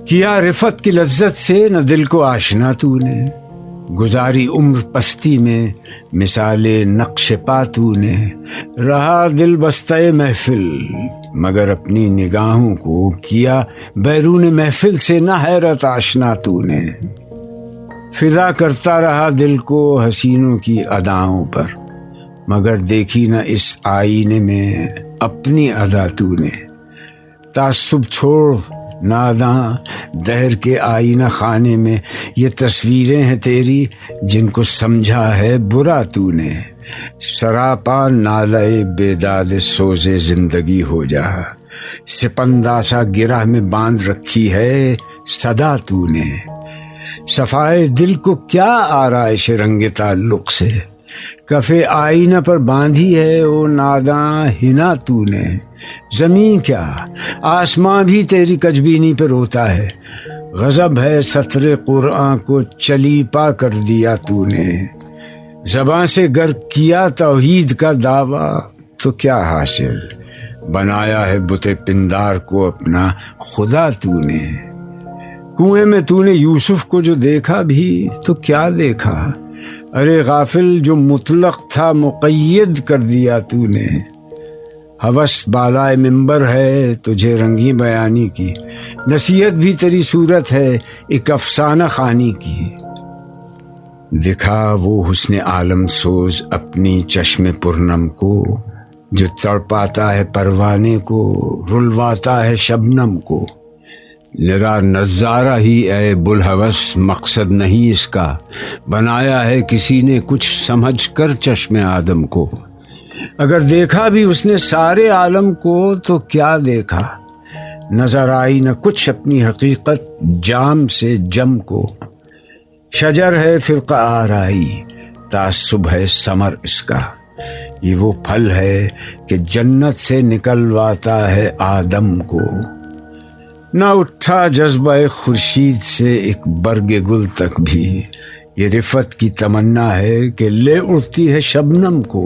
کیا رفت کی لذت سے نہ دل کو آشنا تو نے، گزاری عمر پستی میں مثال نقش پا تو نے، رہا دل بستہ محفل مگر اپنی نگاہوں کو کیا بیرون محفل سے نہ حیرت آشنا تو نے، فدا کرتا رہا دل کو حسینوں کی اداؤں پر مگر دیکھی نہ اس آئینے میں اپنی ادا تو نے، تعصب چھوڑ ناداں دہر کے آئینہ خانے میں یہ تصویریں ہیں تیری جن کو سمجھا ہے برا تو نے، سراپا نالے بیداد سوز زندگی ہو جا، سپنداسا گرہ میں باندھ رکھی ہے صدا تو نے، صفائے دل کو کیا آرائش رنگ تعلق سے، کفے آئینہ پر باندھی ہے او ناداں ہنا تو نے، زمین کیا آسمان بھی تیری کجبینی پہ روتا ہے، غضب ہے سطر قرآن کو چلی پا کر دیا تو نے، زباں سے گر کیا توحید کا دعویٰ تو کیا حاصل، بنایا ہے بت پندار کو اپنا خدا تو نے، کنویں میں تو نے یوسف کو جو دیکھا بھی تو کیا دیکھا، ارے غافل جو مطلق تھا مقید کر دیا تو نے، ہوس بالائے ممبر ہے تجھے رنگی بیانی کی، نصیحت بھی تیری صورت ہے ایک افسانہ خوانی کی، دکھا وہ حسن عالم سوز اپنی چشم پرنم کو جو تڑپاتا ہے پروانے کو رلواتا ہے شبنم کو، نرا نظارہ ہی اے بلحوث مقصد نہیں اس کا، بنایا ہے کسی نے کچھ سمجھ کر چشم آدم کو، اگر دیکھا بھی اس نے سارے عالم کو تو کیا دیکھا، نظر آئی نہ کچھ اپنی حقیقت جام سے جم کو، شجر ہے فرقہ آرائی تعصب ہے ثمر اس کا، یہ وہ پھل ہے کہ جنت سے نکلواتا ہے آدم کو، نہ اٹھا جذبہ خورشید سے ایک برگ گل تک بھی، یہ رفت کی تمنا ہے کہ لے اڑتی ہے شبنم کو،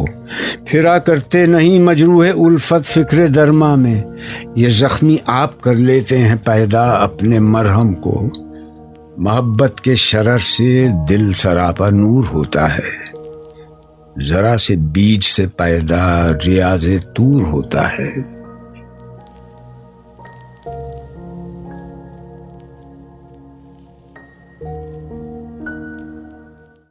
پھرا کرتے نہیں مجروح الفت فکر درما میں، یہ زخمی آپ کر لیتے ہیں پیدا اپنے مرہم کو، محبت کے شرر سے دل سراپا نور ہوتا ہے، ذرا سے بیج سے پیدا ریاض طور ہوتا ہے۔